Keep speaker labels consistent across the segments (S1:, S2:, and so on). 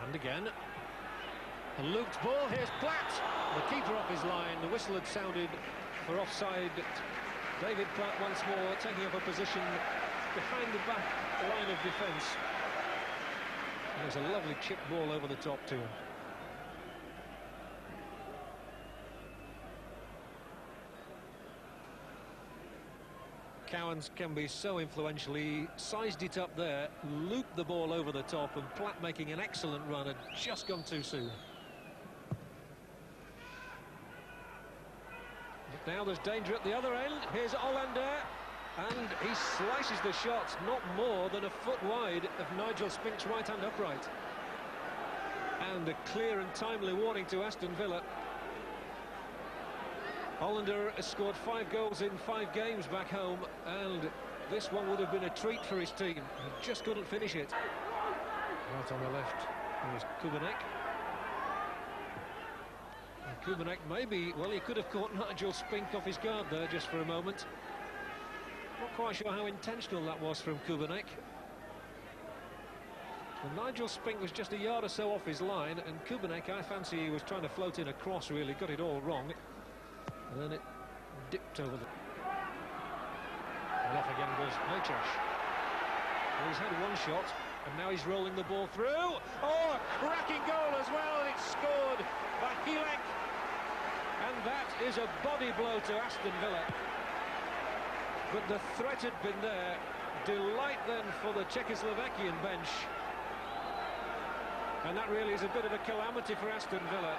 S1: And again, a looped ball. Here's Platt, the keeper off his line. The whistle had sounded for offside. David Platt once more taking up a position behind the back line of defence. And there's a lovely chip ball over the top to him. Cowans can be so influential. He sized it up there, looped the ball over the top, and Platt, making an excellent run, had just gone too soon. But now there's danger at the other end. Here's Hollander, and he slices the shot not more than a foot wide of Nigel Spink's right-hand upright. And a clear and timely warning to Aston Villa. Hollander has scored 5 goals in 5 games back home, and this one would have been a treat for his team. He just couldn't finish it. Right on the left, here's Kubanek. And Kubanek maybe, well, he could have caught Nigel Spink off his guard there just for a moment. Not quite sure how intentional that was from Kubanek. Well, Nigel Spink was just a yard or so off his line, and Kubanek, I fancy he was trying to float in a cross, really, got it all wrong. And then it dipped over the... And off again goes Nechash. Well, he's had one shot, and now he's rolling the ball through. Oh, a cracking goal as well, and it's scored by Hilek. And that is a body blow to Aston Villa. But the threat had been there. Delight then for the Czechoslovakian bench. And that really is a bit of a calamity for Aston Villa.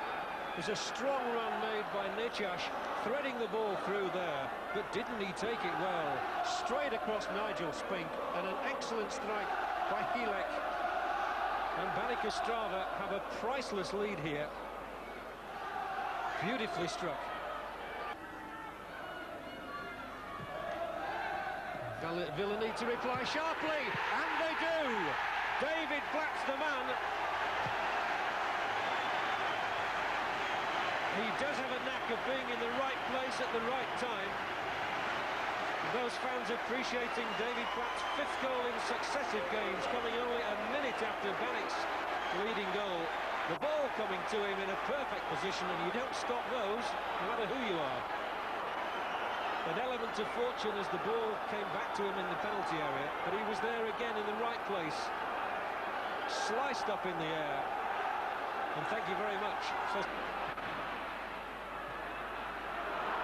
S1: There's a strong run made by Nechash, threading the ball through there, but didn't he take it well? Straight across Nigel Spink, and an excellent strike by Hilek. And Banik Ostrava have a priceless lead here. Beautifully struck. Villa need to reply sharply, and they do! David Platt's the man. He does have a knack of being in the right place at the right time. Those fans appreciating David Platt's 5th goal in successive games, coming only a minute after Banik's leading goal. The ball coming to him in a perfect position, and you don't stop those, no matter who you are. An element of fortune as the ball came back to him in the penalty area, but he was there again in the right place. Sliced up in the air. And thank you very much.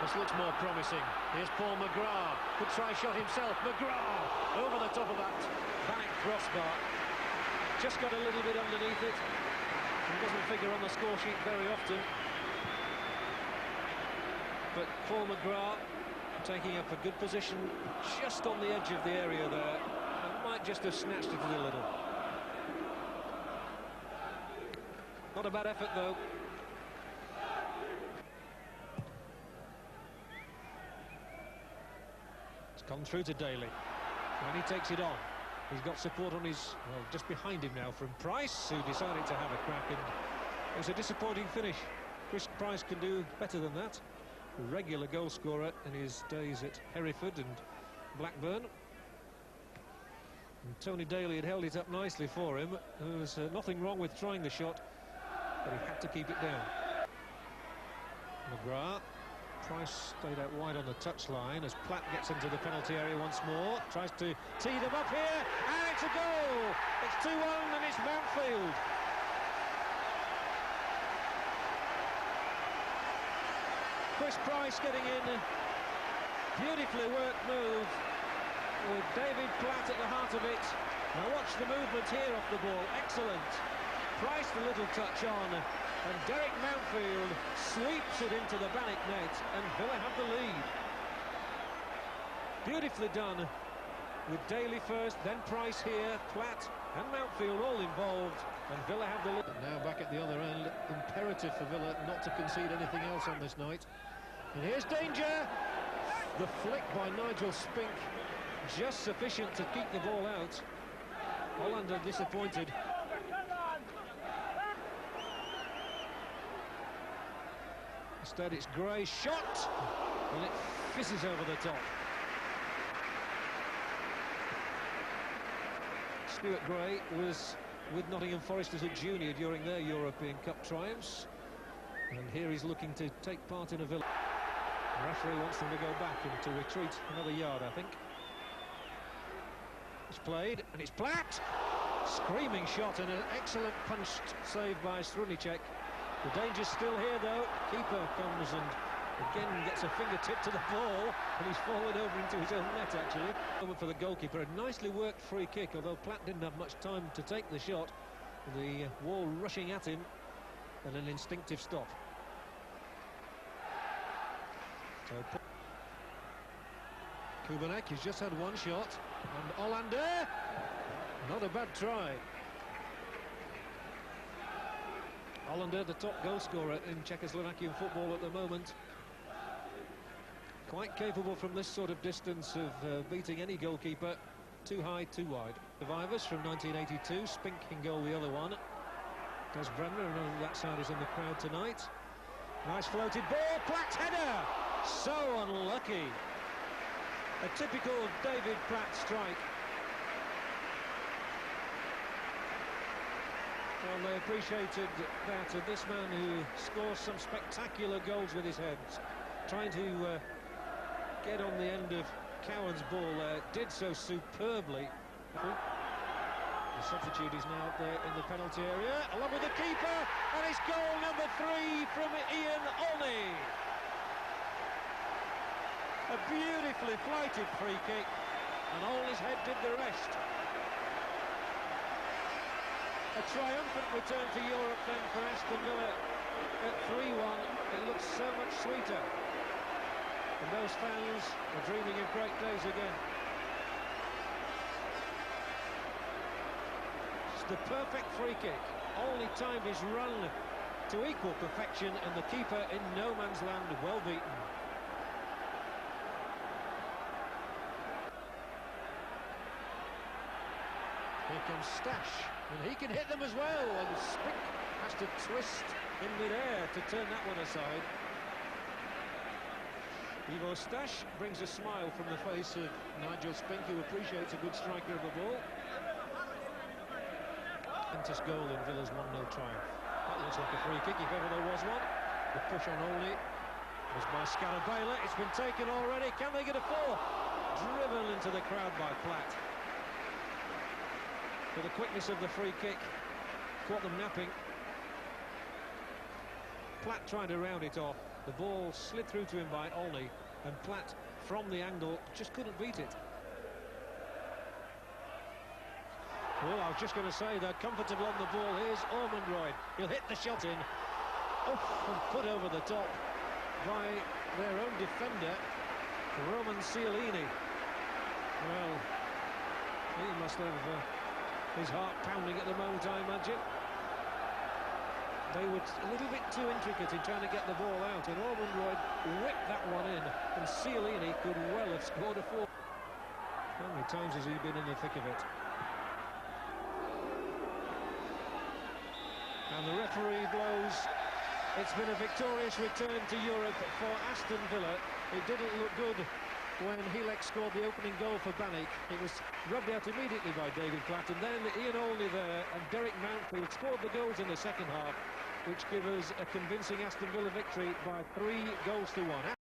S1: This looks more promising. Here's Paul McGrath. Could try shot himself. McGrath over the top of that Banik crossbar. Just got a little bit underneath it. It doesn't figure on the score sheet very often. But Paul McGrath taking up a good position just on the edge of the area there, and might just have snatched it a little. Not a bad effort though. Come through to Daly, and he takes it on. He's got support on his, well, just behind him now from Price, who decided to have a crack, and it was a disappointing finish. Chris Price can do better than that. A regular goal scorer in his days at Hereford and Blackburn. And Tony Daly had held it up nicely for him. There was nothing wrong with trying the shot, but he had to keep it down. McGrath. Price stayed out wide on the touchline as Platt gets into the penalty area once more. Tries to tee them up here, and it's a goal! It's 2-1 and it's Mountfield. Chris Price getting in. Beautifully worked move with David Platt at the heart of it. Now watch the movement here off the ball. Excellent. Price the little touch on, and Derek Mountfield sweeps it into the Banik net, and Villa have the lead. Beautifully done, with Daly first, then Price here, Platt and Mountfield all involved, and Villa have the lead. Now back at the other end, imperative for Villa not to concede anything else on this night. And here's danger! The flick by Nigel Spink, just sufficient to keep the ball out. Hollander disappointed. Instead it's Gray's shot, and it fizzes over the top. Stuart Gray was with Nottingham Forest as a junior during their European Cup triumphs. And here he's looking to take part in a Villa. The referee wants them to go back and to retreat another yard, I think. It's played, and it's Platt! Screaming shot and an excellent punched save by Strunicek. The danger's still here, though. Keeper comes and again gets a fingertip to the ball, and he's fallen over into his own net, actually. Moment for the goalkeeper. A nicely worked free kick, although Platt didn't have much time to take the shot. The wall rushing at him, and an instinctive stop. So Kubanek, he's just had one shot, and Hollander, not a bad try. Hollander, the top goal scorer in Czechoslovakian football at the moment. Quite capable from this sort of distance of beating any goalkeeper. Too high, too wide. Survivors from 1982, Spink can goal the other one. Does Bremner, and that side is in the crowd tonight. Nice floated ball, Platt's header! So unlucky. A typical David Platt strike. Well, they appreciated that this man who scores some spectacular goals with his heads, trying to get on the end of Cowan's ball there, did so superbly. The substitute is now up there in the penalty area, along with the keeper, and it's goal number 3 from Ian Olney. A beautifully flighted free kick, and Olney's head did the rest. A triumphant return to Europe then for Aston Villa at 3-1. It looks so much sweeter. And those fans are dreaming of great days again. It's the perfect free kick. Only timed his run to equal perfection, and the keeper in no man's land, well beaten. Here comes Stash, and he can hit them as well, and Spink has to twist in mid-air to turn that one aside. Ivo Stash brings a smile from the face of Nigel Spink, who appreciates a good striker of the ball. Momentous goal in Villa's 1-0 triumph. That looks like a free kick if ever there was one. The push on Olney was by Scalabella. It's been taken already. Can they get a fourth? Driven into the crowd by Platt. But the quickness of the free kick caught them napping. Platt tried to round it off. The ball slid through to him by Olney, and Platt, from the angle, just couldn't beat it. Well, I was just going to say they're comfortable on the ball. Here's Ormondroyd. He'll hit the shot in. Oh, and put over the top by their own defender, Roman Cialini. Well, he must have his heart pounding at the moment, I imagine. They were a little bit too intricate in trying to get the ball out, and Ormondroyd whipped that one in, and Cialini could well have scored a fourth. How many times has he been in the thick of it? And the referee blows. It's been a victorious return to Europe for Aston Villa. It didn't look good when Hilek scored the opening goal for Banik. It was rubbed out immediately by David Platt, and then Ian Olney there, and Derek Mountfield scored the goals in the second half, which give us a convincing Aston Villa victory by 3-1.